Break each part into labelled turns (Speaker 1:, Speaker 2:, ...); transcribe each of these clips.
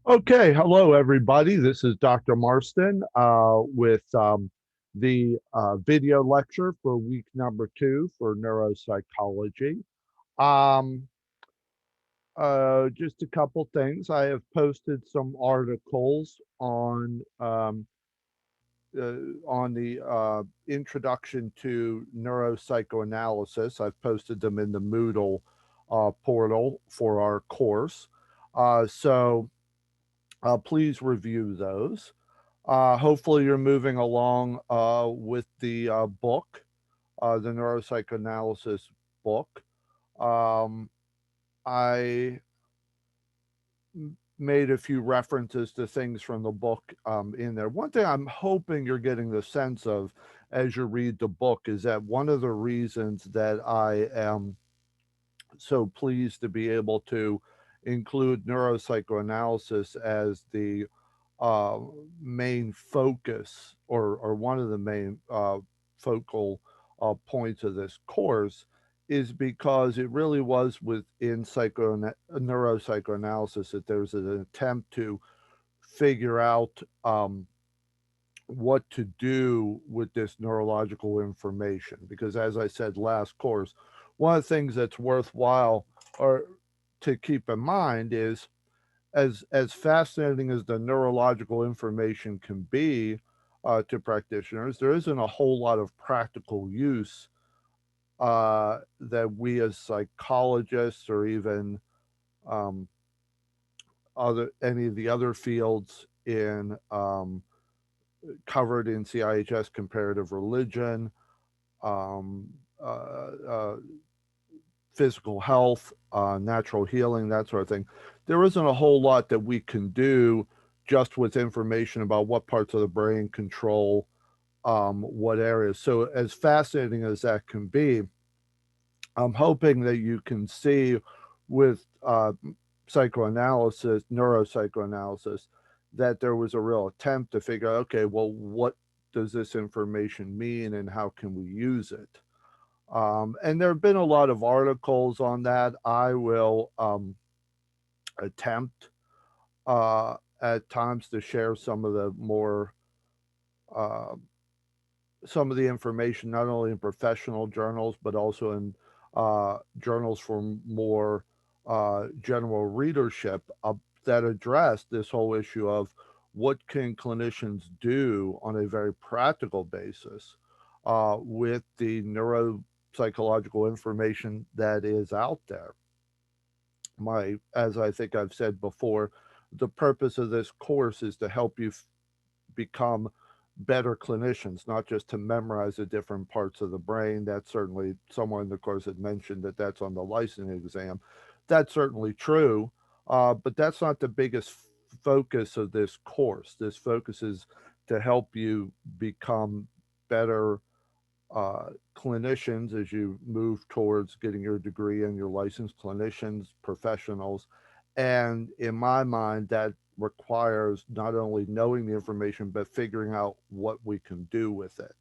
Speaker 1: Okay, hello everybody. This is Dr. Marston with the video lecture for week number 2 for neuropsychology. Um, just a couple things. I have posted some articles on the introduction to neuropsychoanalysis. I've posted them in the Moodle portal for our course. So please review those. Hopefully, you're moving along with the book, the neuropsychoanalysis book. Um, I made a few references to things from the book in there. One thing I'm hoping you're getting the sense of as you read the book is that one of the reasons that I am so pleased to be able to include neuropsychoanalysis as the uh, main focus or one of the main focal points of this course is because it really was within neuropsychoanalysis that there was an attempt to figure out what to do with this neurological information. Because as I said last course, one of the things that's worthwhile or to keep in mind is as fascinating as the neurological information can be to practitioners, there isn't a whole lot of practical use that we as psychologists or even um, other any of the other fields in covered in CIHS comparative religion, um, uh, uh, physical health, natural healing, that sort of thing. There isn't a whole lot that we can do just with information about what parts of the brain control what areas. So, as fascinating as that can be, I'm hoping that you can see with psychoanalysis, neuropsychoanalysis, that there was a real attempt to figure out, okay, well, what does this information mean and how can we use it? And there have been a lot of articles on that. I will attempt at times to share some of the more uh, some of the information, not only in professional journals but also in journals from more general readership that address this whole issue of what can clinicians do on a very practical basis with the neuropsychological information that is out there. As I think I've said before, the purpose of this course is to help you become better clinicians, not just to memorize the different parts of the brain. That's certainly someone in the course had mentioned that that's on the licensing exam. That's certainly true, but that's not the biggest focus of this course. This focus is to help you become better clinicians as you move towards getting your degree and your licensed clinicians, professionals. And in my mind, that requires not only knowing the information, but figuring out what we can do with it.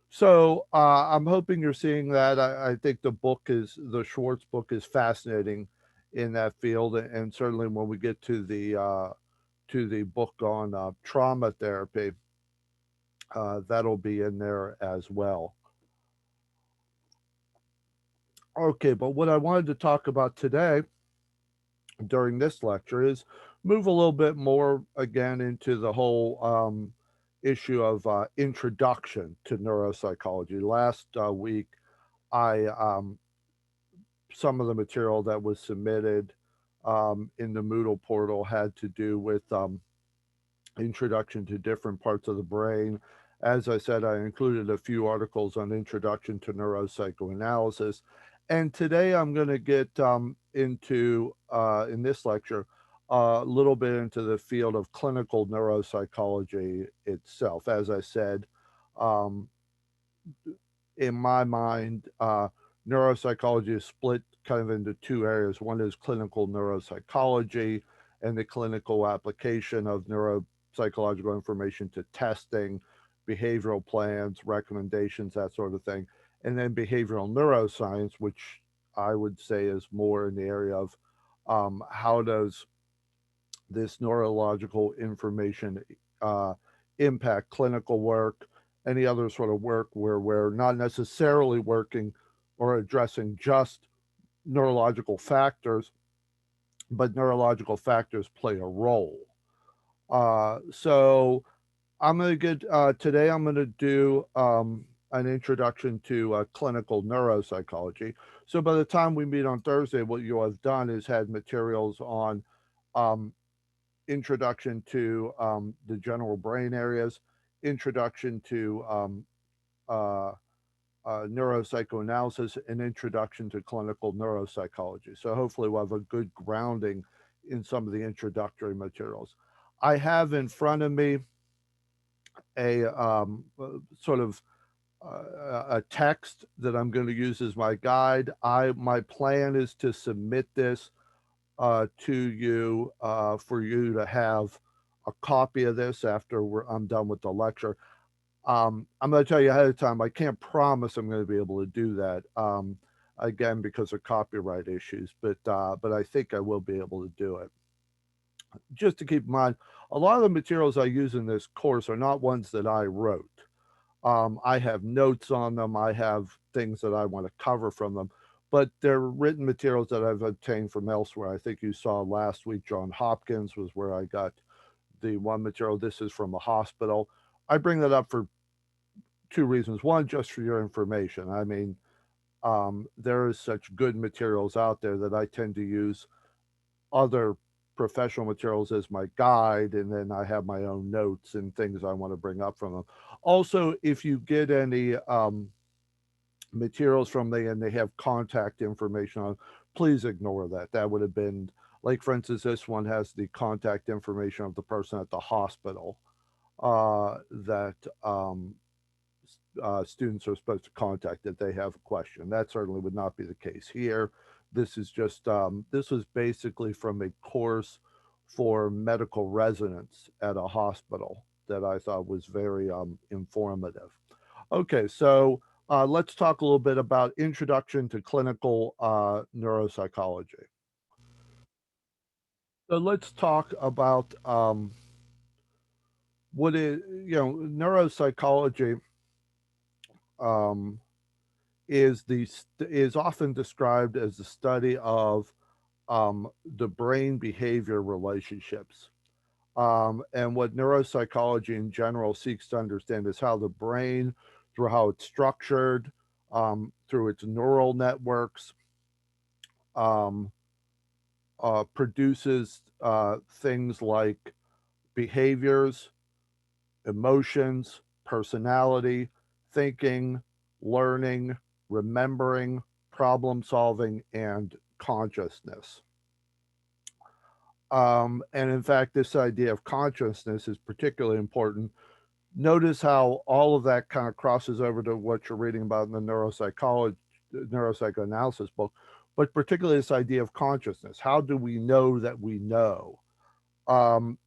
Speaker 1: So I'm hoping you're seeing that. I think the Schwartz book is fascinating in that field, and certainly when we get to the book on trauma therapy, that'll be in there as well. Okay, but what I wanted to talk about today during this lecture is move a little bit more again into the whole issue of introduction to neuropsychology. Last week, I some of the material that was submitted in the Moodle portal had to do with introduction to different parts of the brain. As I said, I included a few articles on introduction to neuropsychoanalysis. And today I'm going to get into, in this lecture, a little bit into the field of clinical neuropsychology itself. As I said, um, in my mind, neuropsychology is split kind of into two areas. One is clinical neuropsychology and the clinical application of neuropsychological information to testing, behavioral plans, recommendations, that sort of thing. And then behavioral neuroscience, which I would say is more in the area of how does this neurological information uh, impact clinical work, any other sort of work where we're not necessarily working or addressing just neurological factors, but neurological factors play a role. So I'm going to get today. I'm going to do an introduction to clinical neuropsychology. So by the time we meet on Thursday, what you'll have done is had materials on um, introduction to the general brain areas, introduction to uh, neuropsychoanalysis, and introduction to clinical neuropsychology. So hopefully we'll have a good grounding in some of the introductory materials. I have in front of me a sort of a text that I'm going to use as my guide. My plan is to submit this to you for you to have a copy of this after I'm done with the lecture. I'm going to tell you ahead of time. I can't promise I'm going to be able to do that. Again, because of copyright issues, but I think I will be able to do it. Just to keep in mind, a lot of the materials I use in this course are not ones that I wrote. I have notes on them. I have things that I want to cover from them, but they're written materials that I've obtained from elsewhere. I think you saw last week, John Hopkins was where I got the one material. This is from a hospital. I bring that up for two reasons. One, just for your information. I mean, there is such good materials out there that I tend to use other professional materials as my guide, and then I have my own notes and things I want to bring up from them. Also, if you get any materials from them and they have contact information on, please ignore that. That would have been, like, for instance, this one has the contact information of the person at the hospital that students are supposed to contact if they have a question. That certainly would not be the case here. This is just this was basically from a course for medical residents at a hospital that I thought was very informative. Okay, so let's talk a little bit about introduction to clinical neuropsychology. So let's talk about what is, neuropsychology um, is often described as the study of the brain behavior relationships. And what neuropsychology in general seeks to understand is how the brain, through how it's structured, through its neural networks, um, produces things like behaviors, emotions, personality, thinking, learning, remembering, problem solving, and consciousness. And in fact, this idea of consciousness is particularly important. Notice how all of that kind of crosses over to what you're reading about in the neuropsychoanalysis book, but particularly this idea of consciousness. How do we know that we know?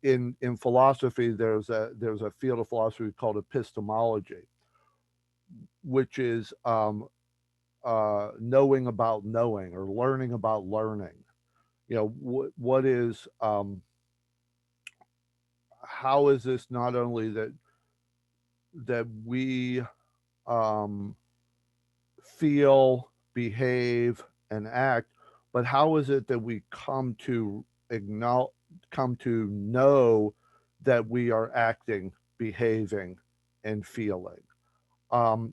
Speaker 1: In philosophy, there's a field of philosophy called epistemology, which is knowing about knowing or learning about learning. What is how is this not only that we um, feel, behave, and act, but how is it that we come to know that we are acting, behaving, and feeling?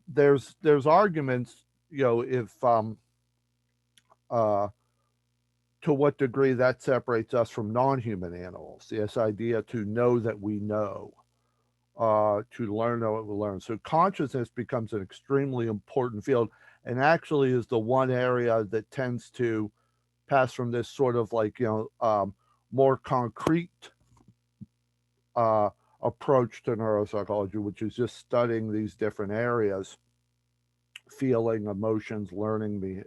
Speaker 1: There's arguments, if uh, to what degree that separates us from non-human animals. This idea to know that we know, to learn what we learn. So consciousness becomes an extremely important field, and actually is the one area that tends to pass from this sort of like more concrete uh, approach to neuropsychology, which is just studying these different areas: feeling, emotions, learning,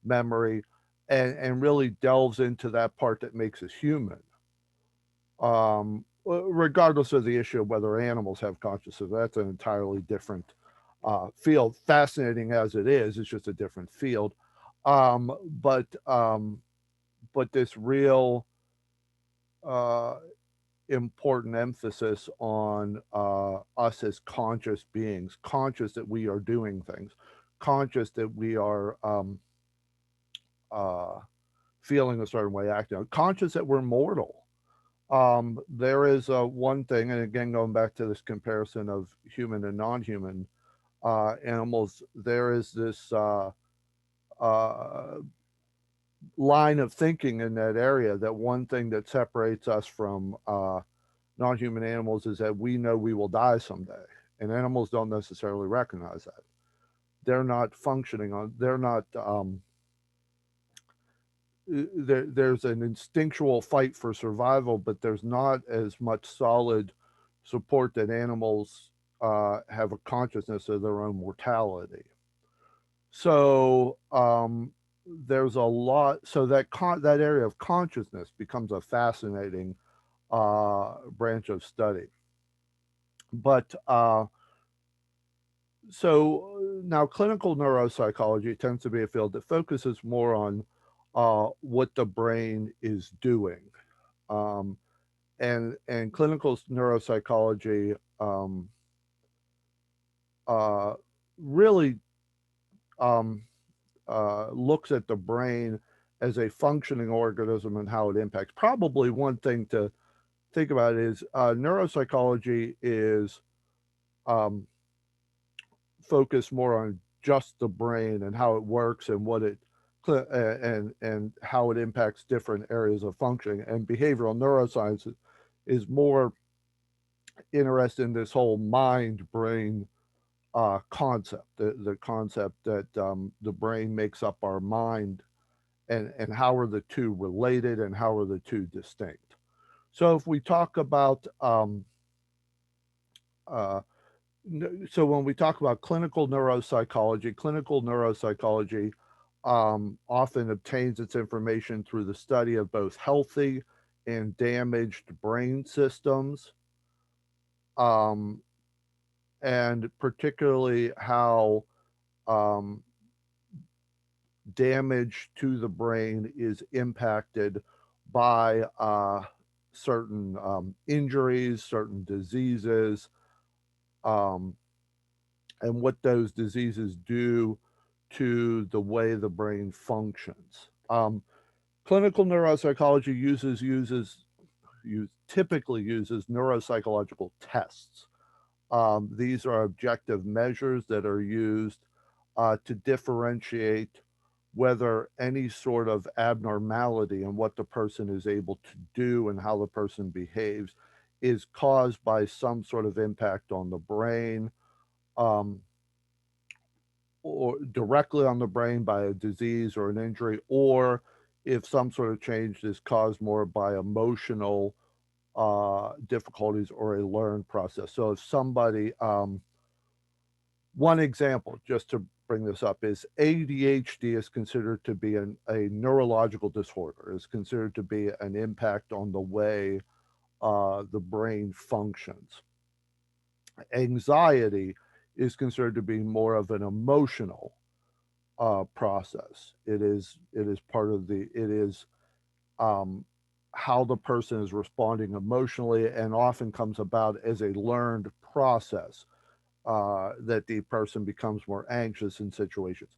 Speaker 1: memory, and really delves into that part that makes us human. Regardless of the issue of whether animals have consciousness, that's an entirely different field. Fascinating as it is, it's just a different field. Um, but um, but this real uh, important emphasis on us as conscious beings, conscious that we are doing things, conscious that we are uh, feeling a certain way, acting, conscious that we're mortal. There is one thing, and again, going back to this comparison of human and non human animals, there is this uh, line of thinking in that area that one thing that separates us from non human animals is that we know we will die someday. And animals don't necessarily recognize that. They're not functioning on, they're not, there's an instinctual fight for survival, but there's not as much solid support that animals have a consciousness of their own mortality. So there's a lot. So that area of consciousness becomes a fascinating branch of study. But now clinical neuropsychology tends to be a field that focuses more on what the brain is doing. Um, and clinical neuropsychology uh, really um, looks at the brain as a functioning organism and how it impacts. Probably one thing to think about is neuropsychology is um, focused more on just the brain and how it works and what it and how it impacts different areas of functioning. And behavioral neuroscience is more interested in this whole mind brain concept, the concept that the brain makes up our mind, and how are the two related and how are the two distinct. So if we talk about uh, so when we talk about clinical neuropsychology often obtains its information through the study of both healthy and damaged brain systems, um, and particularly how um, damage to the brain is impacted by certain injuries, certain diseases, um, and what those diseases do to the way the brain functions. Clinical neuropsychology typically uses neuropsychological tests. These are objective measures that are used to differentiate whether any sort of abnormality in what the person is able to do and how the person behaves is caused by some sort of impact on the brain, um, or directly on the brain by a disease or an injury, or if some sort of change is caused more by emotional difficulties or a learned process. So if somebody, one example, just to bring this up, is ADHD is considered to be a neurological disorder, is considered to be an impact on the way the brain functions. Anxiety is considered to be more of an emotional process. It is part of it is um, how the person is responding emotionally, and often comes about as a learned process that the person becomes more anxious in situations.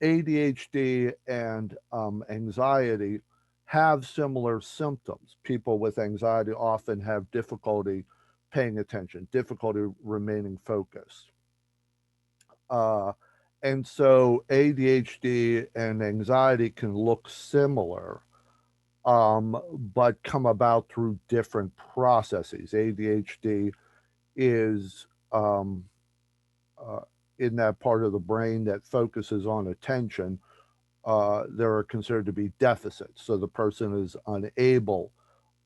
Speaker 1: ADHD and anxiety have similar symptoms. People with anxiety often have difficulty paying attention, difficulty remaining focused. Uh, and so ADHD and anxiety can look similar, but come about through different processes. ADHD is uh, in that part of the brain that focuses on attention. There are considered to be deficits. So the person is unable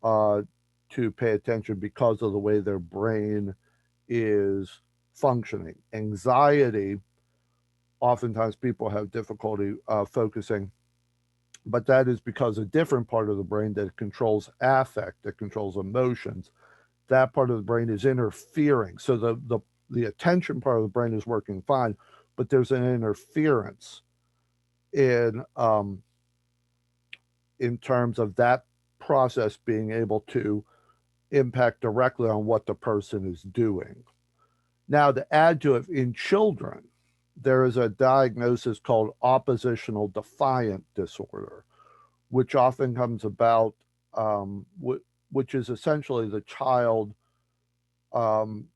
Speaker 1: uh, to pay attention because of the way their brain is functioning. Anxiety, oftentimes people have difficulty focusing, but that is because a different part of the brain that controls affect, that controls emotions, that part of the brain is interfering. So the attention part of the brain is working fine, but there's an interference in in terms of that process being able to impact directly on what the person is doing. Now, to add to it, in children, there is a diagnosis called oppositional defiant disorder, which often comes about, which is essentially the child um,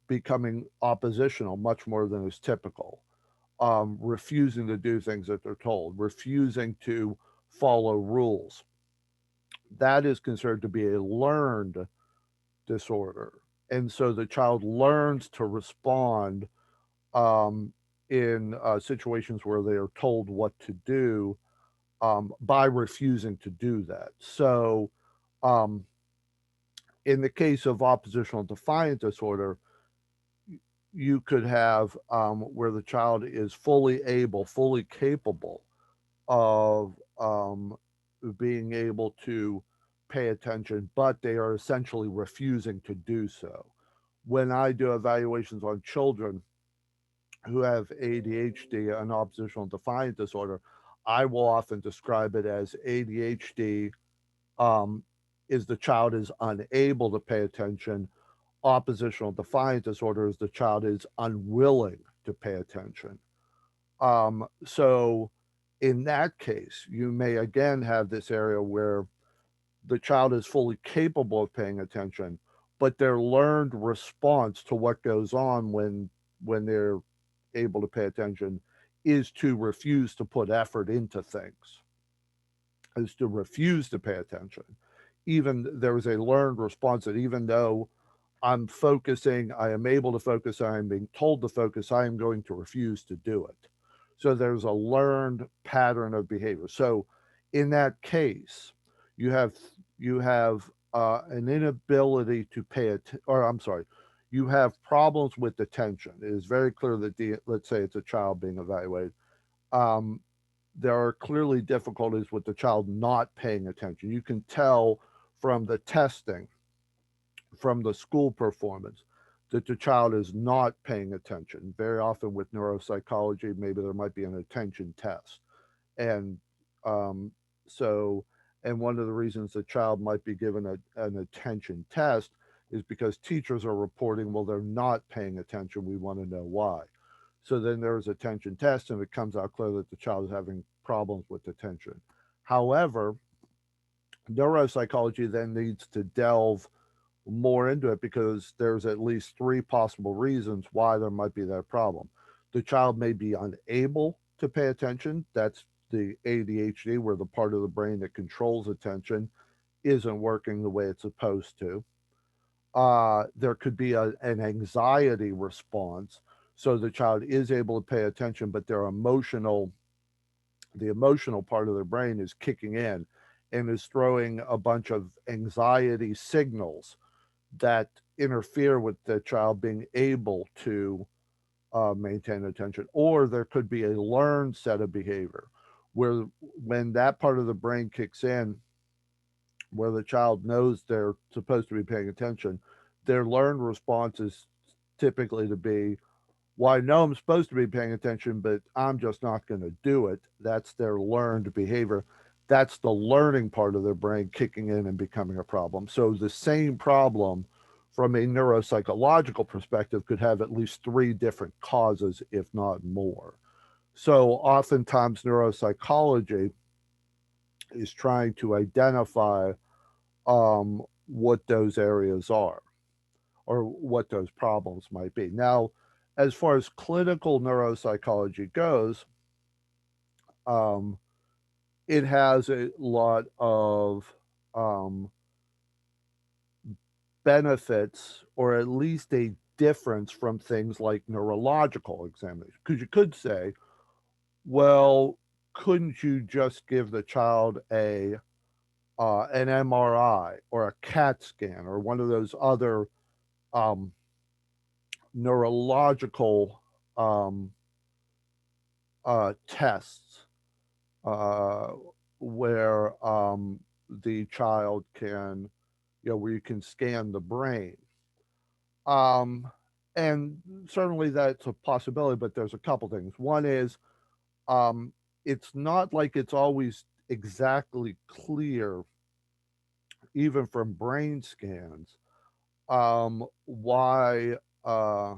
Speaker 1: becoming oppositional much more than is typical, refusing to do things that they're told, refusing to follow rules. That is considered to be a learned disorder. And so the child learns to respond um, in situations where they are told what to do by refusing to do that. So, um, in the case of oppositional defiant disorder, you could have where the child is fully able, fully capable of being able to pay attention, but they are essentially refusing to do so. When I do evaluations on children who have ADHD, an oppositional defiant disorder, I will often describe it as ADHD um, is the child is unable to pay attention. Oppositional defiant disorder is the child is unwilling to pay attention. So in that case, you may again have this area where the child is fully capable of paying attention, but their learned response to what goes on when they're able to pay attention is to refuse to put effort into things, is to refuse to pay attention. Even there is a learned response that even though I'm focusing, I am able to focus, I am being told to focus, I am going to refuse to do it. So there's a learned pattern of behavior. So in that case, you have you have an inability to pay it, or I'm sorry, you have problems with attention. It is very clear that let's say it's a child being evaluated. Um, there are clearly difficulties with the child not paying attention. You can tell from the testing, from the school performance, that the child is not paying attention. Very often with neuropsychology, maybe there might be an attention test. And um, so, and one of the reasons the child might be given an attention test is because teachers are reporting, well, they're not paying attention. We want to know why. So then there's attention test, and it comes out clear that the child is having problems with attention. However, neuropsychology then needs to delve more into it because there's at least three possible reasons why there might be that problem. The child may be unable to pay attention. That's the ADHD, where the part of the brain that controls attention isn't working the way it's supposed to. There could be an anxiety response. So the child is able to pay attention, but the emotional part of their brain is kicking in and is throwing a bunch of anxiety signals that interfere with the child being able to maintain attention. Or there could be a learned set of behavior where when that part of the brain kicks in, where the child knows they're supposed to be paying attention, their learned response is typically to be, well, I know I'm supposed to be paying attention, but I'm just not going to do it. That's their learned behavior. That's the learning part of their brain kicking in and becoming a problem. So the same problem from a neuropsychological perspective could have at least three different causes, if not more. So oftentimes neuropsychology is trying to identify what those areas are or what those problems might be. Now, as far as clinical neuropsychology goes, um, it has a lot of um, benefits, or at least a difference from things like neurological examination. Because you could say, well, couldn't you just give the child an MRI or a CAT scan or one of those other um, neurological um, tests uh, where the child can, where you can scan the brain. Um, and certainly that's a possibility, but there's a couple things. One is um, it's not like it's always exactly clear even from brain scans, why, uh,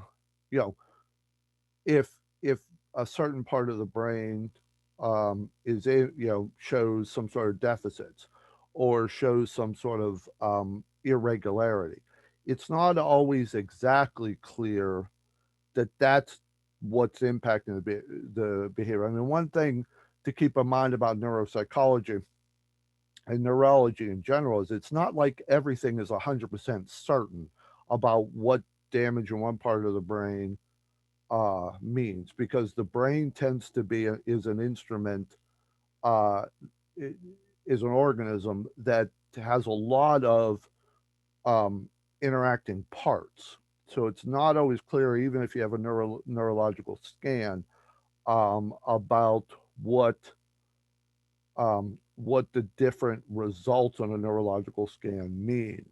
Speaker 1: you know, if a certain part of the brain shows some sort of deficits or shows some sort of irregularity, it's not always exactly clear that that's what's impacting the behavior. I mean, one thing to keep in mind about neuropsychology and neurology in general is it's not like everything is 100% certain about what damage in one part of the brain means, because the brain tends to be is an instrument, uh, is an organism that has a lot of um, interacting parts. So it's not always clear, even if you have a neurological scan, about what the different results on a neurological scan mean.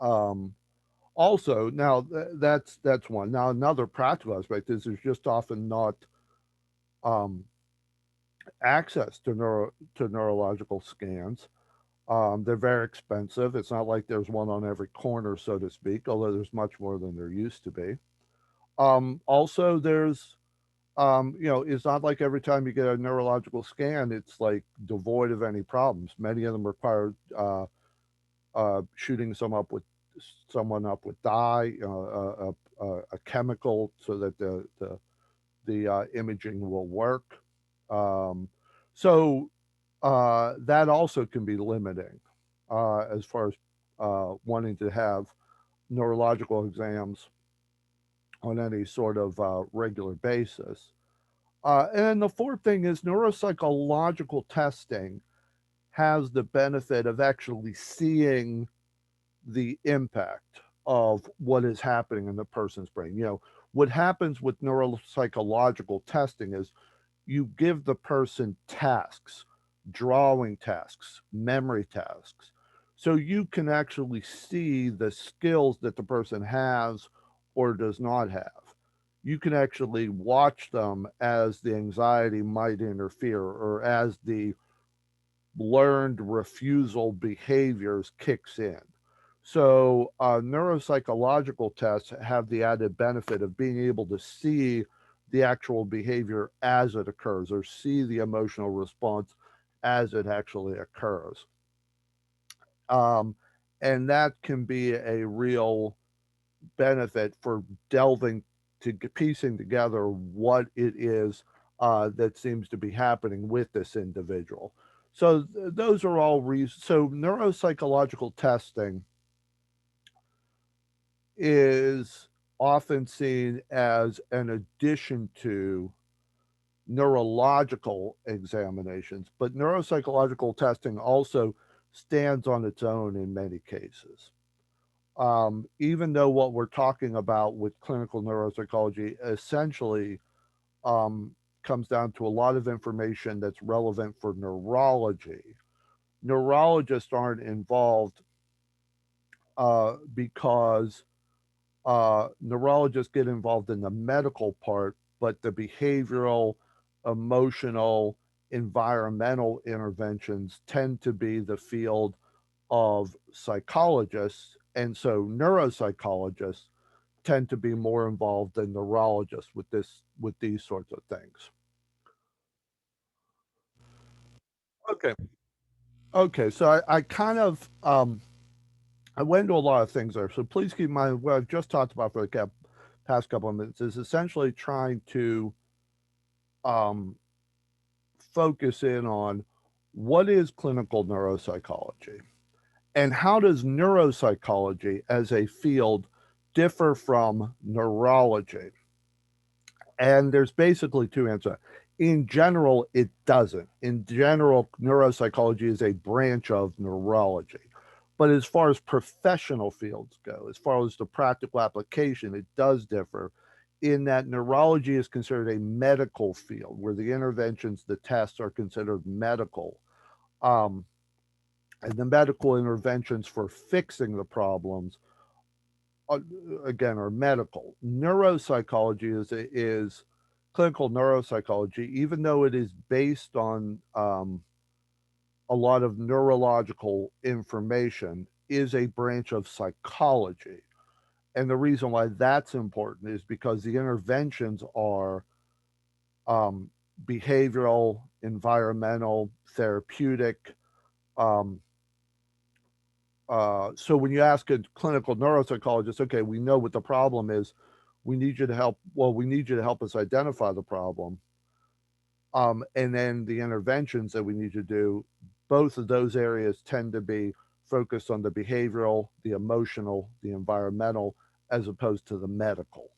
Speaker 1: Um, Also, now that's one. Now another practical aspect is there's just often not um, access to neurological scans. They're very expensive. It's not like there's one on every corner, so to speak, although there's much more than there used to be. Also, it's not like every time you get a neurological scan, it's like devoid of any problems. Many of them require shooting someone up with dye, a chemical, so that the imaging will work. Um, so that also can be limiting as far as wanting to have neurological exams on any sort of regular basis. And the fourth thing is neuropsychological testing has the benefit of actually seeing the impact of what is happening in the person's brain. What happens with neuropsychological testing is you give the person tasks, drawing tasks, memory tasks. So you can actually see the skills that the person has or does not have. You can actually watch them as the anxiety might interfere or as the learned refusal behaviors kicks in. So neuropsychological tests have the added benefit of being able to see the actual behavior as it occurs or see the emotional response as it actually occurs. Um, and that can be a real benefit for delving to piecing together what it is that seems to be happening with this individual. So those are all reasons. So neuropsychological testing is often seen as an addition to neurological examinations, but neuropsychological testing also stands on its own in many cases. Even though what we're talking about with clinical neuropsychology essentially um, comes down to a lot of information that's relevant for neurology, neurologists aren't involved because neurologists get involved in the medical part, but the behavioral, emotional, environmental interventions tend to be the field of psychologists. And so neuropsychologists tend to be more involved than neurologists with these sorts of things. Okay. Okay. So I kind of I went into a lot of things there. So please keep in mind what I've just talked about for the past couple of minutes is essentially trying to um, focus in on what is clinical neuropsychology and how does neuropsychology as a field differ from neurology. And there's basically two answers. In general, it doesn't. In general, neuropsychology is a branch of neurology. But as far as professional fields go, as far as the practical application, it does differ in that neurology is considered a medical field where the interventions, the tests are considered medical. Um, and the medical interventions for fixing the problems, uh, again, are medical. Neuropsychology is clinical neuropsychology, even though it is based on a lot of neurological information is a branch of psychology. And the reason why that's important is because the interventions are um, behavioral, environmental, therapeutic. Um, so when you ask a clinical neuropsychologist, okay, we know what the problem is. We need you to help. Well, we need you to help us identify the problem. And then the interventions that we need to do, both of those areas tend to be focused on the behavioral, the emotional, the environmental, as opposed to the medical.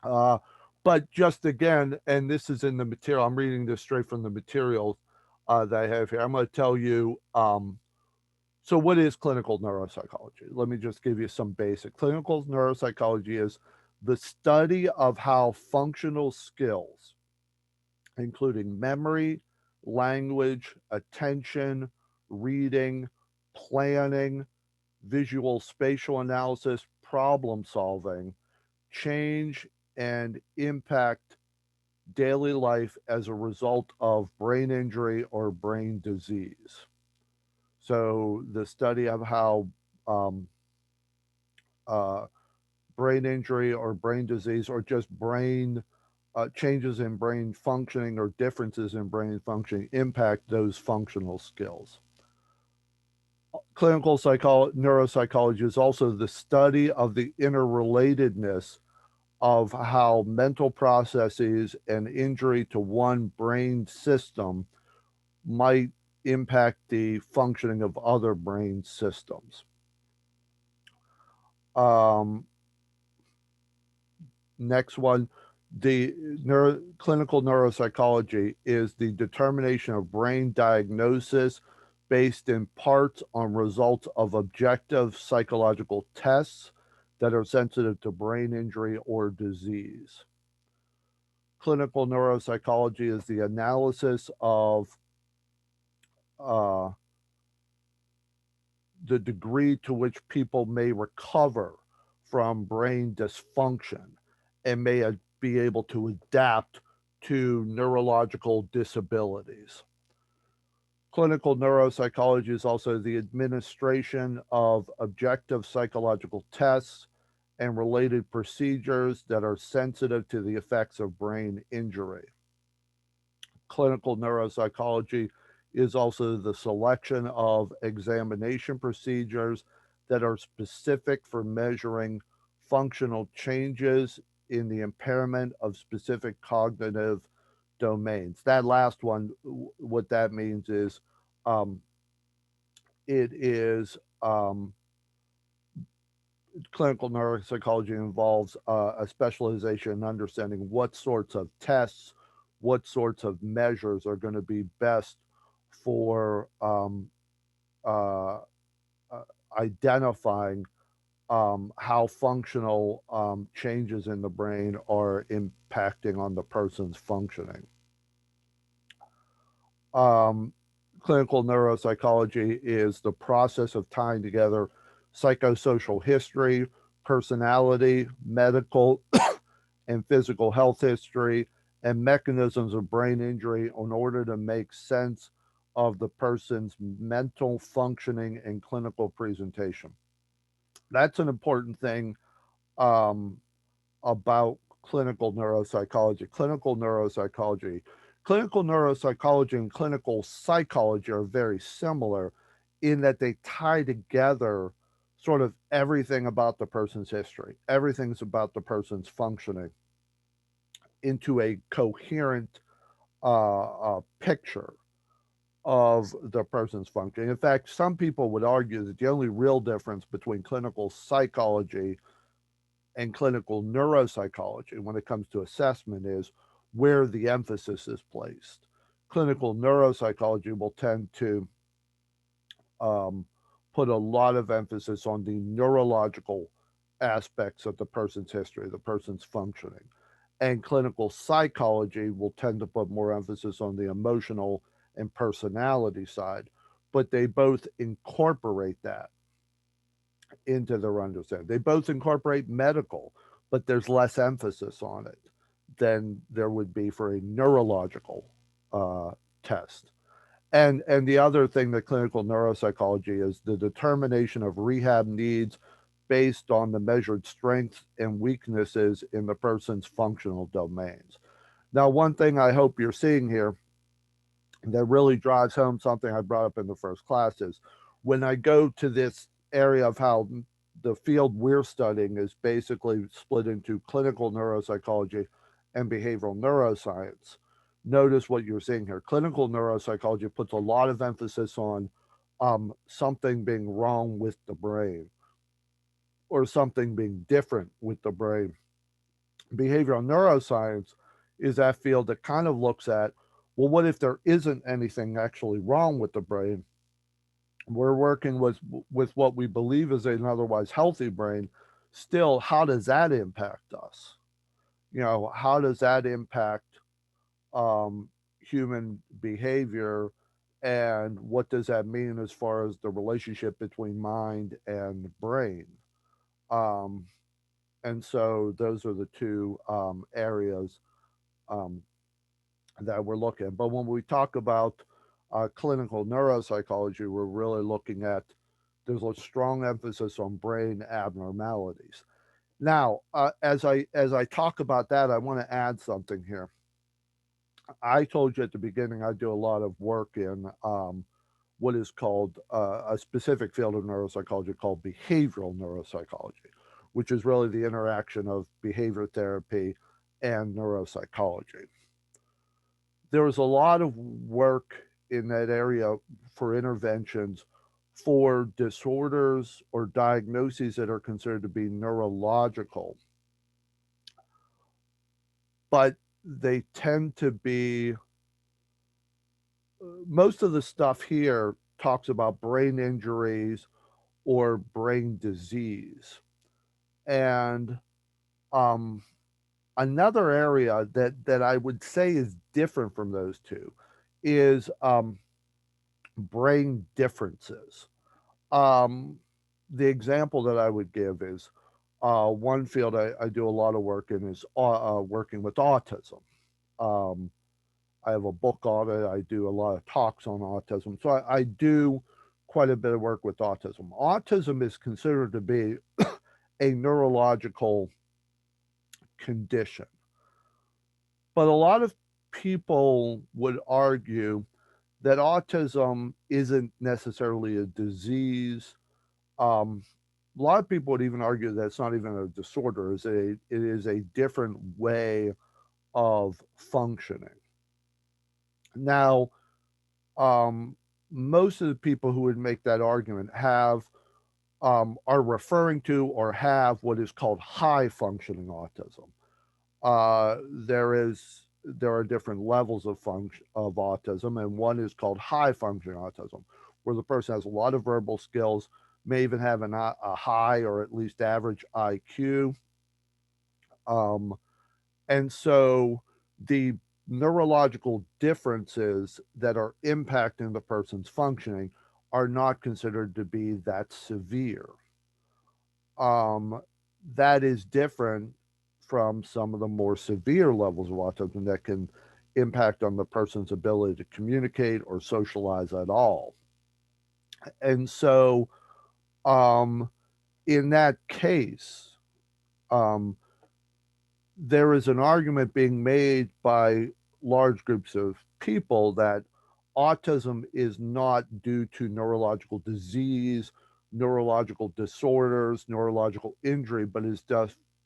Speaker 1: Uh, but just again, and this is in the material, I'm reading this straight from the materials that I have here. I'm going to tell you. So, what is clinical neuropsychology? Let me just give you some basic. Clinical neuropsychology is the study of how functional skills, including memory, language, attention, reading, planning, visual spatial analysis, problem solving, change and impact daily life as a result of brain injury or brain disease. So, the study of how um, uh, brain injury or brain disease or just brain changes in brain functioning or differences in brain functioning impact those functional skills. Neuropsychology is also the study of the interrelatedness of how mental processes and injury to one brain system might impact the functioning of other brain systems. Um, Next one, the clinical neuropsychology is the determination of brain diagnosis based in part on results of objective psychological tests that are sensitive to brain injury or disease. Clinical neuropsychology is the analysis of uh, the degree to which people may recover from brain dysfunction and may be able to adapt to neurological disabilities. Clinical neuropsychology is also the administration of objective psychological tests and related procedures that are sensitive to the effects of brain injury. Clinical neuropsychology is also the selection of examination procedures that are specific for measuring functional changes in the impairment of specific cognitive domains. That last one, what that means is um, it is clinical neuropsychology involves a specialization in understanding what sorts of tests, what sorts of measures are going to be best for uh, uh, identifying how functional changes in the brain are impacting on the person's functioning. Um, Clinical neuropsychology is the process of tying together psychosocial history, personality, medical, and physical health history, and mechanisms of brain injury in order to make sense of the person's mental functioning and clinical presentation. That's an important thing um, about clinical neuropsychology. Clinical neuropsychology and clinical psychology are very similar in that they tie together sort of everything about the person's history, everything's about the person's functioning into a coherent picture of the person's functioning. In fact, some people would argue that the only real difference between clinical psychology and clinical neuropsychology when it comes to assessment is where the emphasis is placed. Clinical neuropsychology will tend to um, put a lot of emphasis on the neurological aspects of the person's history, the person's functioning. And clinical psychology will tend to put more emphasis on the emotional and personality side, but they both incorporate that into their understanding. They both incorporate medical, but there's less emphasis on it than there would be for a neurological uh, test. And the other thing that clinical neuropsychology is the determination of rehab needs based on the measured strengths and weaknesses in the person's functional domains. Now, one thing I hope you're seeing here that really drives home something I brought up in the first class is when I go to this area of how the field we're studying is basically split into clinical neuropsychology and behavioral neuroscience. Notice what you're seeing here. Clinical neuropsychology puts a lot of emphasis on something being wrong with the brain or something being different with the brain. Behavioral neuroscience is that field that kind of looks at, well, what if there isn't anything actually wrong with the brain? We're working with what we believe is an otherwise healthy brain. Still, how does that impact us? How does that impact human behavior, and what does that mean as far as the relationship between mind and brain? Um, and so those are the two areas um, that we're looking at. But when we talk about clinical neuropsychology, we're really looking at, there's a strong emphasis on brain abnormalities. Now, as I talk about that, I want to add something here. I told you at the beginning I do a lot of work in what is called a specific field of neuropsychology called behavioral neuropsychology, which is really the interaction of behavior therapy and neuropsychology. There was a lot of work in that area for interventions for disorders or diagnoses that are considered to be neurological, but they tend to be, most of the stuff here talks about brain injuries or brain disease. And um, another area that I would say is different from those two is brain differences. Um, the example that I would give is one field I do a lot of work in is working with autism. Um, I have a book on it. I do a lot of talks on autism. So I do quite a bit of work with autism. Autism is considered to be a neurological condition. But a lot of people would argue that autism isn't necessarily a disease. Um, a lot of people would even argue that it's not even a disorder. It is a different way of functioning. Now, um, most of the people who would make that argument are referring to or have what is called high functioning autism. There are different levels of function of autism, and one is called high functioning autism, where the person has a lot of verbal skills, may even have a high or at least average IQ, um, and so the neurological differences that are impacting the person's functioning are not considered to be that severe. Um, that is different from some of the more severe levels of autism that can impact on the person's ability to communicate or socialize at all. And so, um, in that case, um, there is an argument being made by large groups of people that autism is not due to neurological disease, neurological disorders, neurological injury, but is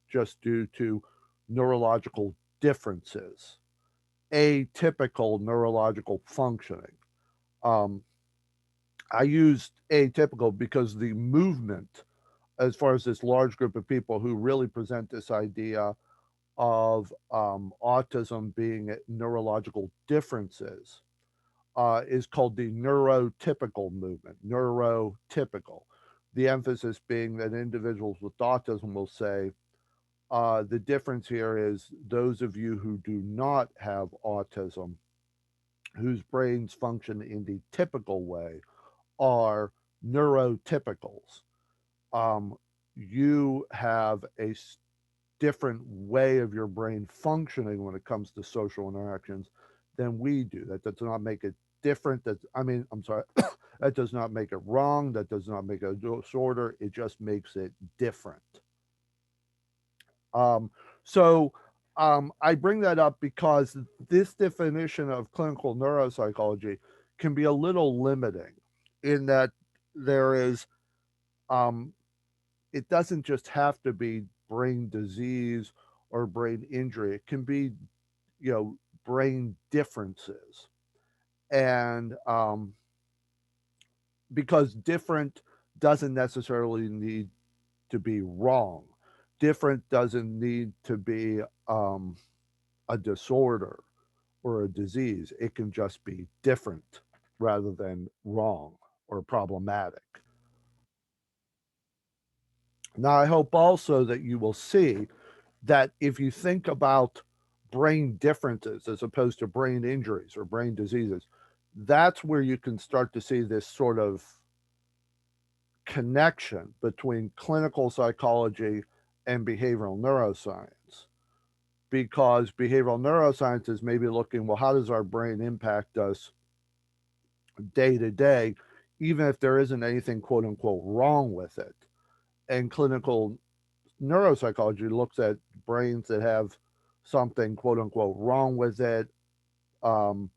Speaker 1: just due to neurological differences, atypical neurological functioning. Um, I used atypical because the movement, as far as this large group of people who really present this idea of autism being neurological differences, is called the neurotypical movement. Neurotypical. The emphasis being that individuals with autism will say, the difference here is those of you who do not have autism, whose brains function in the typical way, are neurotypicals. Um, you have a different way of your brain functioning when it comes to social interactions than we do. That does not make it different. I'm sorry, that does not make it wrong. That does not make it a disorder. It just makes it different. Um, so I bring that up because this definition of clinical neuropsychology can be a little limiting in that there is, um, it doesn't just have to be brain disease or brain injury. It can be, brain differences. And because different doesn't necessarily need to be wrong, different doesn't need to be a disorder or a disease. It can just be different rather than wrong or problematic. Now, I hope also that you will see that if you think about brain differences as opposed to brain injuries or brain diseases, that's where you can start to see this sort of connection between clinical psychology and behavioral neuroscience. Because behavioral neuroscience is maybe looking, well, how does our brain impact us day to day, even if there isn't anything quote unquote wrong with it? And clinical neuropsychology looks at brains that have something quote unquote wrong with it. Um,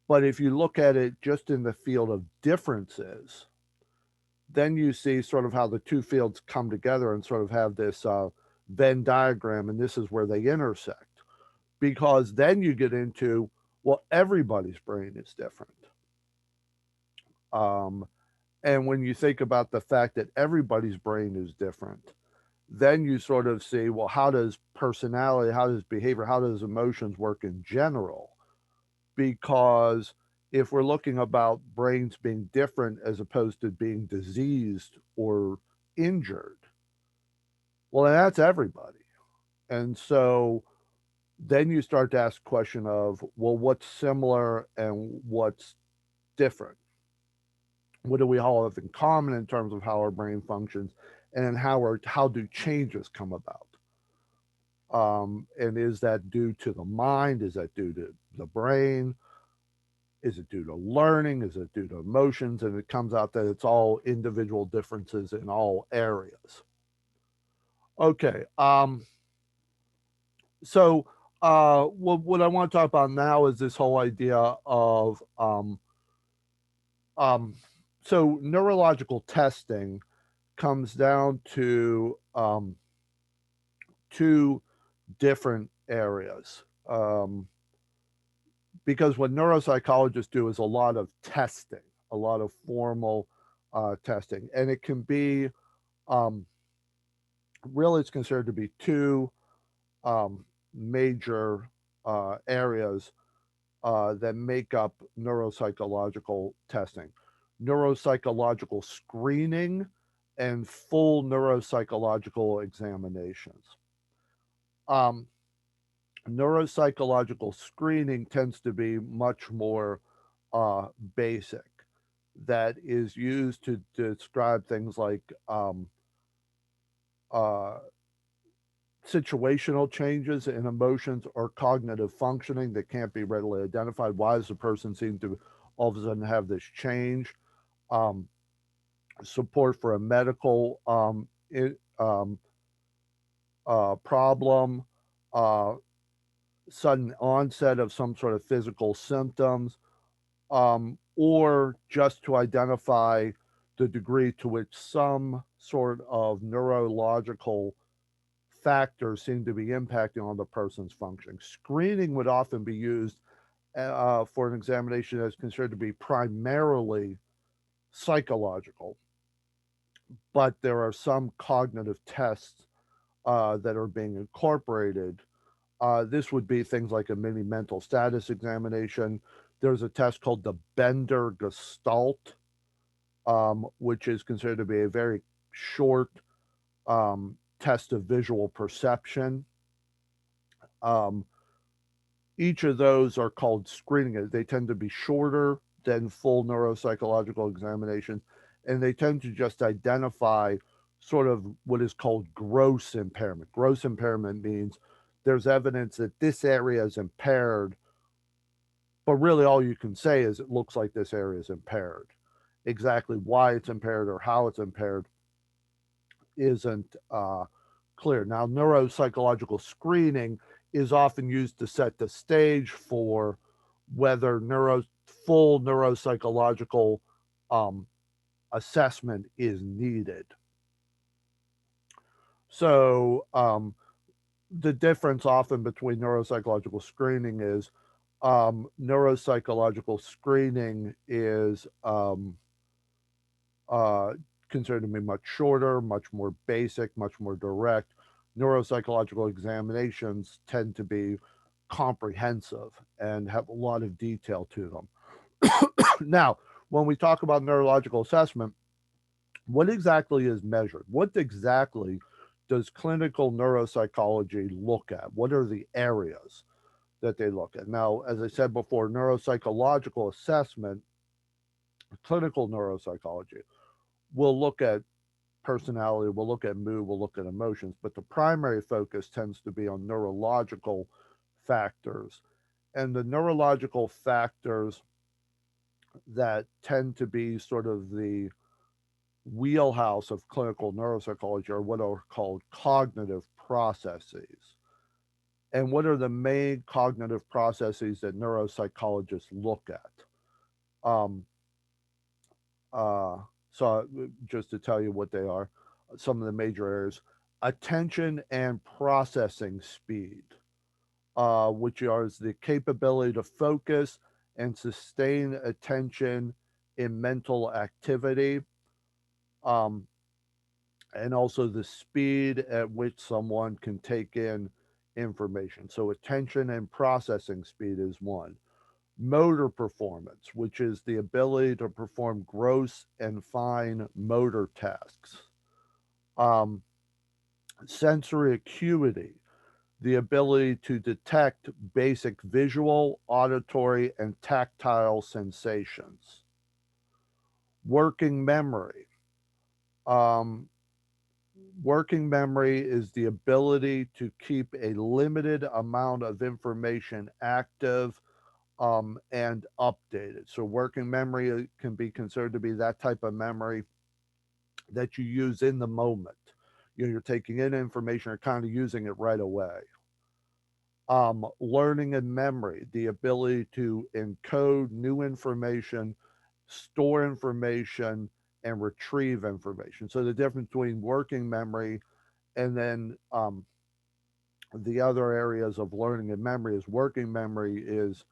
Speaker 1: but if you look at it just in the field of differences, then you see sort of how the two fields come together and sort of have this Venn diagram, and this is where they intersect. Because then you get into, well, everybody's brain is different. Um, and when you think about the fact that everybody's brain is different, then you sort of see, well, how does personality, how does behavior, how does emotions work in general? Because if we're looking about brains being different as opposed to being diseased or injured, well, then that's everybody. And so then you start to ask the question of, well, what's similar and what's different? What do we all have in common in terms of how our brain functions, and how do changes come about? And is that due to the mind? Is that due to the brain? Is it due to learning? Is it due to emotions? And it comes out that it's all individual differences in all areas. Okay. So what I want to talk about now is this whole idea of um, so neurological testing comes down to two different areas. Because what neuropsychologists do is a lot of testing, a lot of formal testing, and it can be um, really, it's considered to be two major areas that make up neuropsychological testing: neuropsychological screening and full neuropsychological examinations. Um, Neuropsychological screening tends to be much more basic, that is used to describe things like uh, situational changes in emotions or cognitive functioning that can't be readily identified. Why does the person seem to all of a sudden have this change? Um, Support for a medical problem, uh, sudden onset of some sort of physical symptoms, or just to identify the degree to which some sort of neurological factors seem to be impacting on the person's functioning. Screening would often be used for an examination that is considered to be primarily psychological, but there are some cognitive tests that are being incorporated. This would be things like a mini mental status examination. There's a test called the Bender Gestalt, which is considered to be a very short test of visual perception. Um, each of those are called screening. They tend to be shorter than full neuropsychological examinations, and they tend to just identify sort of what is called gross impairment. Gross impairment means there's evidence that this area is impaired, but really all you can say is it looks like this area is impaired. Exactly why it's impaired or how it's impaired isn't clear. Now, neuropsychological screening is often used to set the stage for whether full neuropsychological um, assessment is needed. So, the difference often between neuropsychological screening is neuropsychological screening is uh, considered to be much shorter, much more basic, much more direct. Neuropsychological examinations tend to be comprehensive and have a lot of detail to them. Now, when we talk about neurological assessment, what exactly is measured? What exactly does clinical neuropsychology look at? What are the areas that they look at? Now, as I said before, neuropsychological assessment, clinical neuropsychology, will look at personality, we'll look at mood, we'll look at emotions, but the primary focus tends to be on neurological factors. And the neurological factors that tend to be sort of the wheelhouse of clinical neuropsychology are what are called cognitive processes. And what are the main cognitive processes that neuropsychologists look at? Um, uh, so, just to tell you what they are, some of the major areas: attention and processing speed, which is the capability to focus and sustain attention in mental activity. Um, and also the speed at which someone can take in information. So, attention and processing speed is one. Motor performance, which is the ability to perform gross and fine motor tasks. Um, sensory acuity, the ability to detect basic visual, auditory, and tactile sensations. Working memory. Um, Working memory is the ability to keep a limited amount of information active and updated. So, working memory can be considered to be that type of memory that you use in the moment. You're taking in information, you're kind of using it right away. Learning and memory, the ability to encode new information, store information, and retrieve information. So, the difference between working memory and then the other areas of learning and memory is working memory is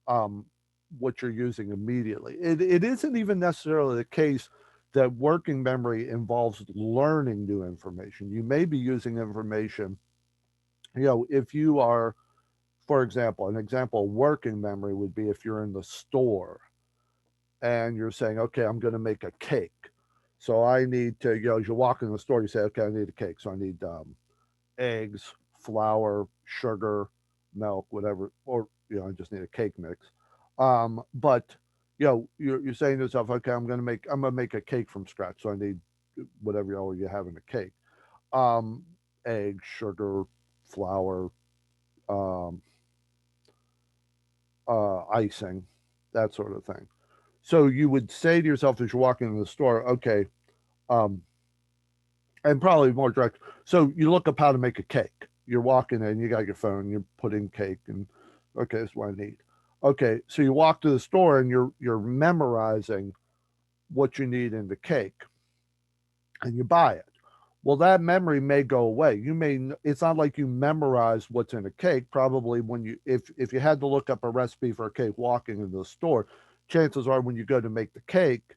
Speaker 1: um, what you're using immediately. It isn't even necessarily the case that working memory involves learning new information. You may be using information, if you are, for example, an example of working memory would be if you're in the store and you're saying, okay, I'm going to make a cake. So I need to, as you walk in the store, you say, okay, I need a cake. So I need eggs, flour, sugar, milk, whatever, or I just need a cake mix. But you're saying to yourself, okay, I'm gonna make a cake from scratch, so I need whatever you have in a cake, um, eggs, sugar, flour, um, icing, that sort of thing. So you would say to yourself as you're walking in the store, okay, um, and probably more direct. So you look up how to make a cake. You're walking in, you got your phone, you're putting cake, and okay, that's what I need. Okay, so you walk to the store and you're memorizing what you need in the cake, and you buy it. Well, that memory may go away. It's not like you memorize what's in a cake. Probably when if you had to look up a recipe for a cake walking into the store, chances are when you go to make the cake,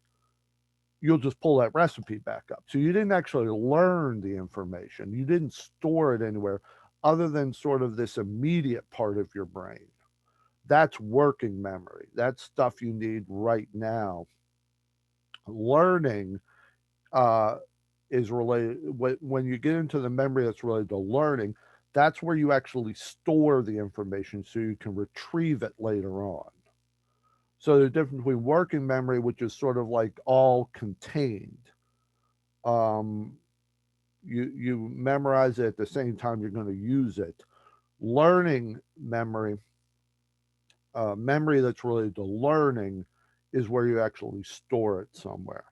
Speaker 1: you'll just pull that recipe back up. So you didn't actually learn the information. You didn't store it anywhere other than sort of this immediate part of your brain. That's working memory. That's stuff you need right now. Learning uh, is related, when you get into the memory that's related to learning, that's where you actually store the information so you can retrieve it later on. So the difference between working memory, which is sort of like all contained, um, you memorize it at the same time you're going to use it. Learning memory memory that's related to learning is where you actually store it somewhere.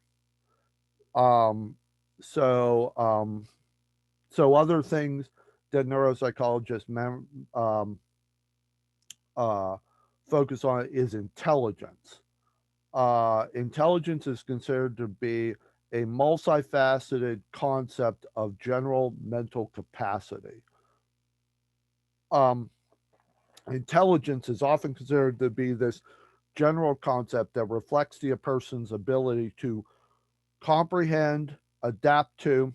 Speaker 1: Um, so, um, so other things that neuropsychologists um, uh, focus on is intelligence. Intelligence is considered to be a multifaceted concept of general mental capacity. Um, Intelligence is often considered to be this general concept that reflects the person's ability to comprehend, adapt to,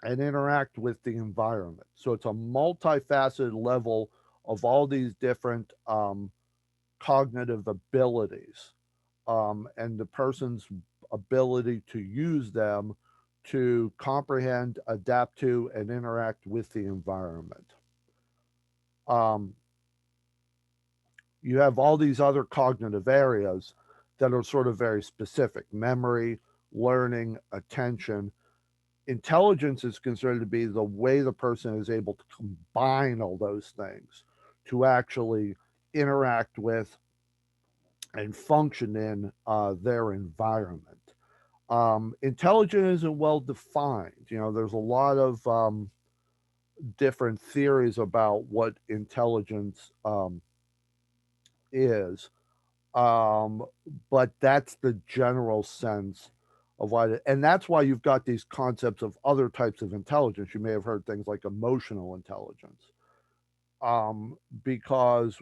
Speaker 1: and interact with the environment. So it's a multifaceted level of all these different cognitive abilities and the person's ability to use them to comprehend, adapt to, and interact with the environment. Um, you have all these other cognitive areas that are sort of very specific: memory, learning, attention. Intelligence is considered to be the way the person is able to combine all those things to actually interact with and function in their environment. Intelligence isn't well defined. You know, there's a lot of different theories about what intelligence is, um, but that's the general sense of what it, and that's why you've got these concepts of other types of intelligence. You may have heard things like emotional intelligence, because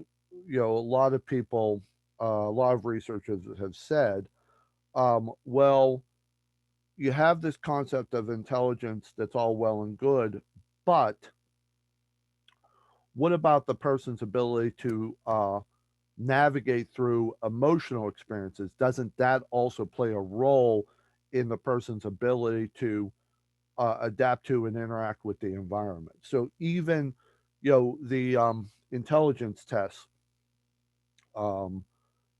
Speaker 1: a lot of people, a lot of researchers have said, well, you have this concept of intelligence that's all well and good, but what about the person's ability to navigate through emotional experiences? Doesn't that also play a role in the person's ability to adapt to and interact with the environment? So even, the intelligence tests um,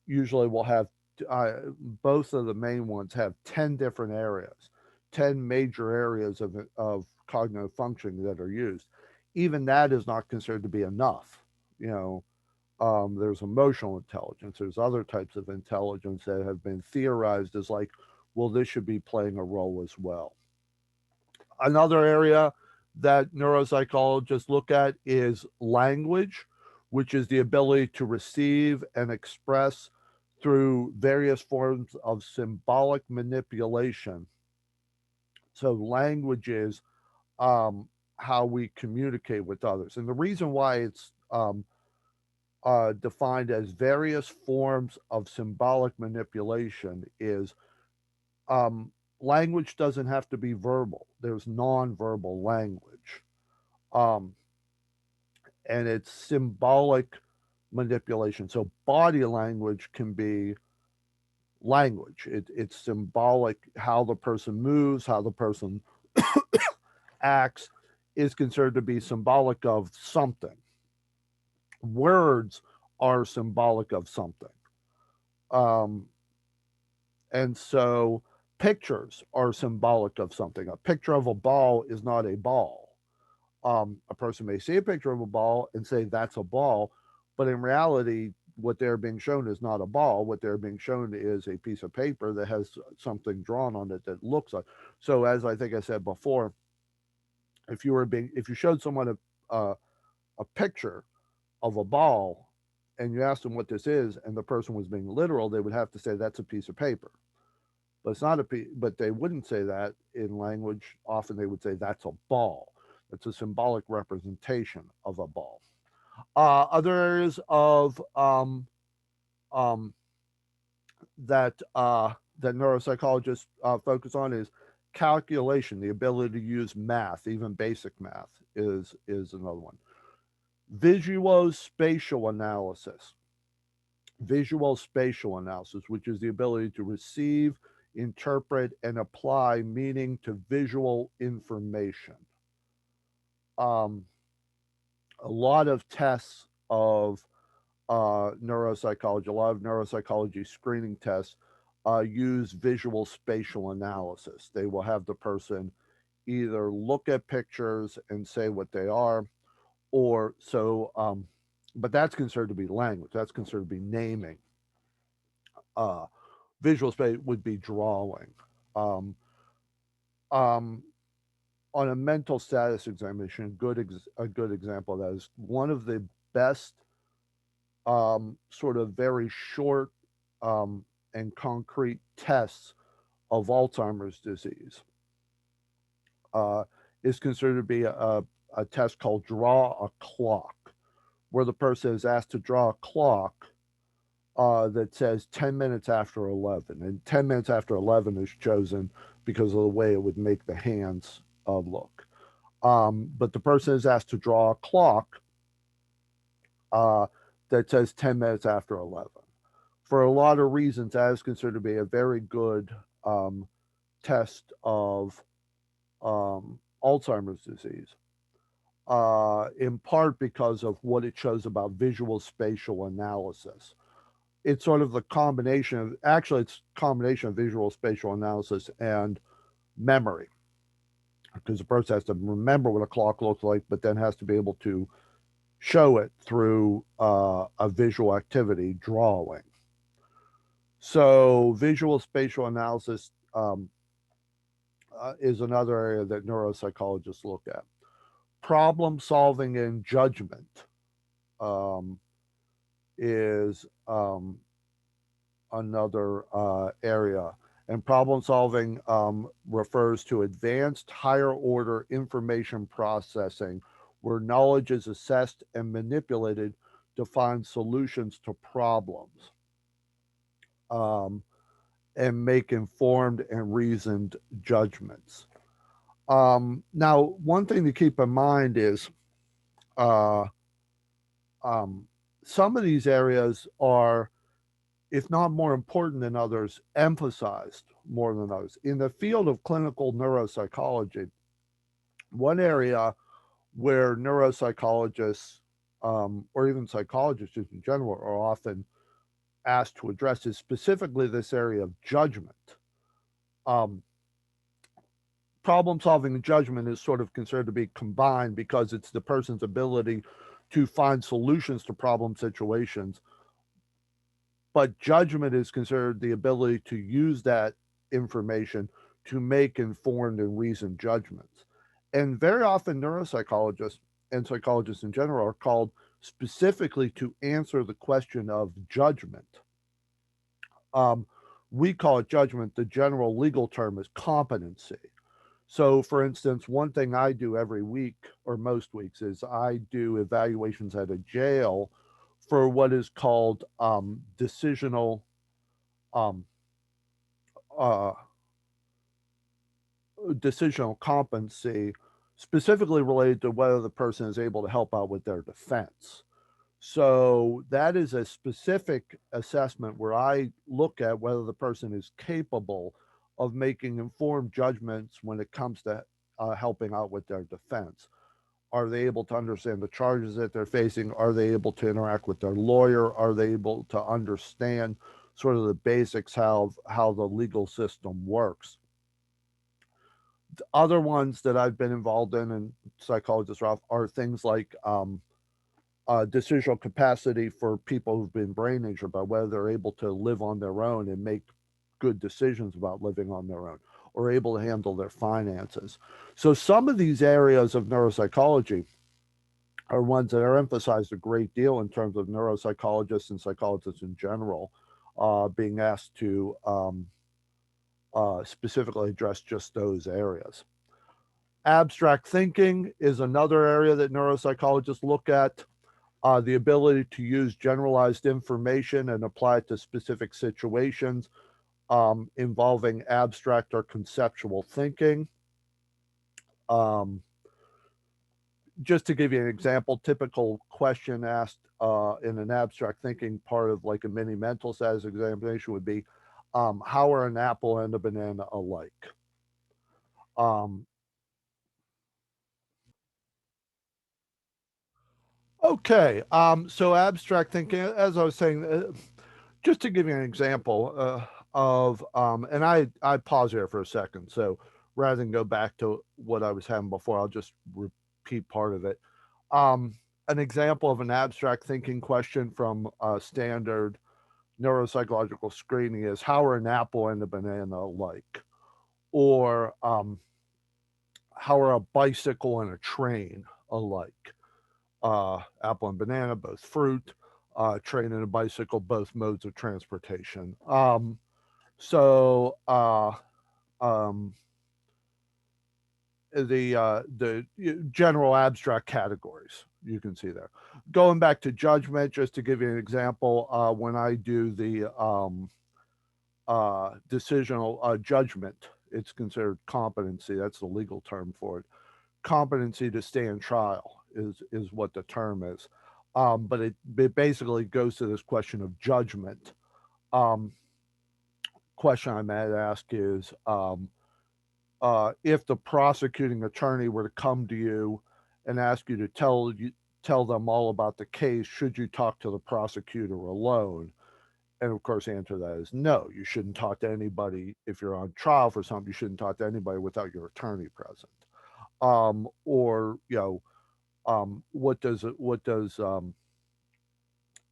Speaker 1: usually will have uh, both of the main ones have 10 different areas, 10 major areas of cognitive functioning that are used. Even that is not considered to be enough. You know, there's emotional intelligence, there's other types of intelligence that have been theorized as like, well, this should be playing a role as well. Another area that neuropsychologists look at is language, which is the ability to receive and express through various forms of symbolic manipulation. So, language is how we communicate with others. And the reason why it's defined as various forms of symbolic manipulation is um, language doesn't have to be verbal. There's nonverbal language, um, and it's symbolic manipulation. So body language can be language. It's symbolic. How the person moves, how the person acts, is considered to be symbolic of something. Words are symbolic of something. Um, And so pictures are symbolic of something. A picture of a ball is not a ball. A person may see a picture of a ball and say that's a ball, but in reality, what they're being shown is not a ball. What they're being shown is a piece of paper that has something drawn on it that looks like. So, as I think I said before, if you showed someone a picture of a ball and you asked them what this is, and the person was being literal, they would have to say that's a piece of paper. But it's not but they wouldn't say that in language. Often they would say that's a ball. It's a symbolic representation of a ball. Other areas of um, that neuropsychologists focus on is calculation, the ability to use math, even basic math is another one. Visuospatial analysis, visual spatial analysis, which is the ability to receive, interpret, and apply meaning to visual information. Um, a lot of tests of neuropsychology, a lot of neuropsychology screening tests use visual spatial analysis. They will have the person either look at pictures and say what they are, or but that's considered to be language. That's considered to be naming. Uh, Visual space would be drawing. Um, um, on a mental status examination, a good example of that is one of the best, sort of very short, um, and concrete tests of Alzheimer's disease, uh, is considered to be a test called draw a clock, where the person is asked to draw a clock, that says 10 minutes after 11. And 10 minutes after 11 is chosen because of the way it would make the hands, look. But the person is asked to draw a clock, uh, that says 10 minutes after 11. For a lot of reasons, that is considered to be a very good, um, test of, Alzheimer's disease, in part because of what it shows about visual spatial analysis. It's sort of the combination of, actually, it's a combination of visual spatial analysis and memory, because the person has to remember what a clock looks like, but then has to be able to show it through, a visual activity, drawing. So, visual spatial analysis, is another area that neuropsychologists look at. Problem solving and judgment, um, is, another, area. And problem solving, refers to advanced higher order information processing, where knowledge is assessed and manipulated to find solutions to problems, um, and make informed and reasoned judgments. Now, one thing to keep in mind is, uh, um, some of these areas are, if not more important than others, emphasized more than others. In the field of clinical neuropsychology, one area where neuropsychologists, or even psychologists in general, are often asked to address is specifically this area of judgment. Um, Problem solving and judgment is sort of considered to be combined because it's the person's ability to find solutions to problem situations, but judgment is considered the ability to use that information to make informed and reasoned judgments. And very often, neuropsychologists and psychologists in general are called specifically to answer the question of judgment. Um, we call it judgment. The general legal term is competency. So, for instance, one thing I do every week or most weeks is I do evaluations at a jail for what is called, um, uh, decisional competency, specifically related to whether the person is able to help out with their defense. So that is a specific assessment where I look at whether the person is capable of making informed judgments when it comes to, helping out with their defense. Are they able to understand the charges that they're facing? Are they able to interact with their lawyer? Are they able to understand sort of the basics how the legal system works? Other ones that I've been involved in, and psychologists are things like, decisional capacity for people who've been brain injured, about whether they're able to live on their own and make good decisions about living on their own, or able to handle their finances. So some of these areas of neuropsychology are ones that are emphasized a great deal in terms of neuropsychologists and psychologists in general, being asked to, specifically address just those areas. Abstract thinking is another area that neuropsychologists look at. The ability to use generalized information and apply it to specific situations, involving abstract or conceptual thinking. Um, just to give you an example, typical question asked, in an abstract thinking part of like a mini mental status examination would be, how are an apple and a banana alike? Um, okay, so abstract thinking, as I was saying, just to give you an example, and I pause here for a second. So rather than go back to what I was having before, I'll just repeat part of it. Um, an example of an abstract thinking question from standard neuropsychological screening is, how are an apple and a banana alike? Or how are a bicycle and a train alike? Apple and banana, both fruit. Train and a bicycle, both modes of transportation. So um, the general abstract categories you can see there. Going back to judgment, just to give you an example, when I do the decisional judgment, it's considered competency. That's the legal term for it. Competency to stand trial is what the term is. But it basically goes to this question of judgment. Um, Question I might ask is, if the prosecuting attorney were to come to you and ask you to tell them all about the case, should you talk to the prosecutor alone? And of course, the answer to that is no. You shouldn't talk to anybody if you're on trial for something. You shouldn't talk to anybody without your attorney present. Or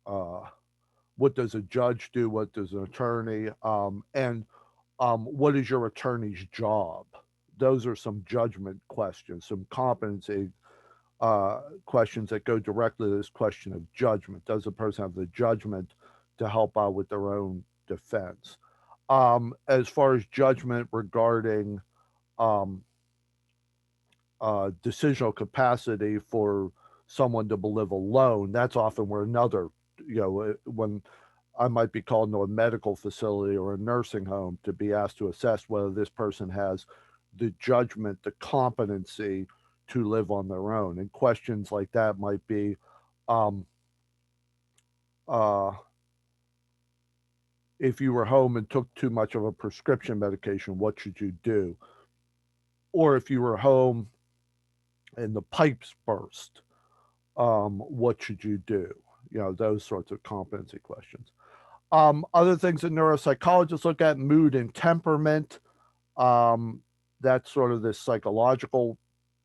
Speaker 1: uh, what does a judge do? What does an attorney? And what is your attorney's job? Those are some judgment questions, some competency questions that go directly to this question of judgment. Does a person have the judgment to help out with their own defense? As far as judgment regarding um, decisional capacity for someone to live alone, that's often where another, when I might be called into a medical facility or a nursing home to be asked to assess whether this person has the judgment, the competency to live on their own. And questions like that might be, um, uh, if you were home and took too much of a prescription medication, what should you do? Or if you were home and the pipes burst, what should you do? Those sorts of competency questions. Other things that neuropsychologists look at: mood and temperament. Um, that's sort of this psychological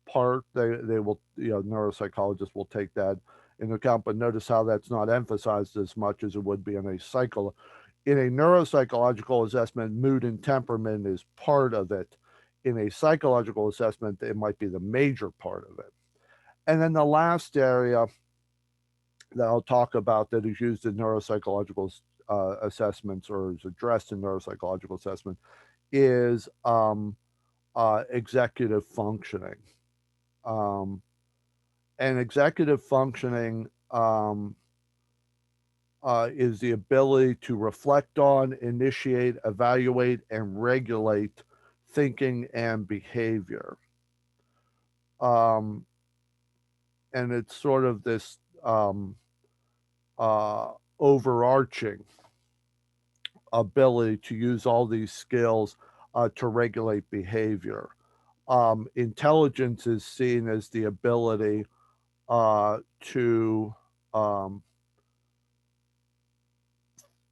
Speaker 1: part. They will, neuropsychologists will take that into account. But notice how that's not emphasized as much as it would be in a neuropsychological assessment. Mood and temperament is part of it. In a psychological assessment, it might be the major part of it. And then the last area that I'll talk about that is used in neuropsychological assessments, or is addressed in neuropsychological assessment, is executive functioning. Um, and executive functioning is the ability to reflect on, initiate, evaluate, and regulate thinking and behavior. Um, and it's sort of this overarching ability to use all these skills to regulate behavior. Intelligence is seen as the ability to um,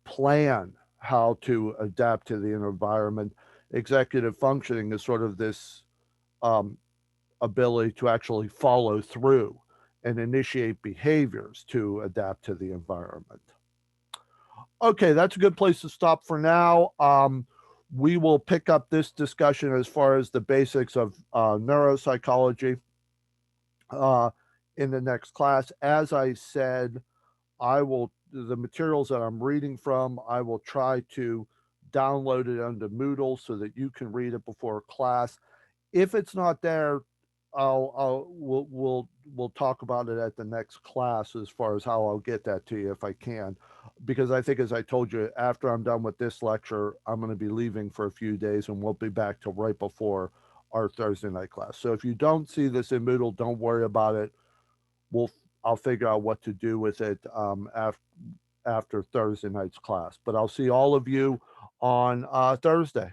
Speaker 1: plan how to adapt to the environment. Executive functioning is sort of this um, ability to actually follow through and initiate behaviors to adapt to the environment. Okay, that's a good place to stop for now. We will pick up this discussion as far as the basics of neuropsychology uh, in the next class. As I said, the materials that I'm reading from, I will try to download it onto Moodle so that you can read it before class. If it's not there, we'll talk about it at the next class as far as how I'll get that to you if I can, because I think, as I told you, after I'm done with this lecture, I'm going to be leaving for a few days and we'll be back to right before our Thursday night class. So if you don't see this in Moodle, don't worry about it. We'll I'll figure out what to do with it after Thursday night's class. But I'll see all of you on Thursday.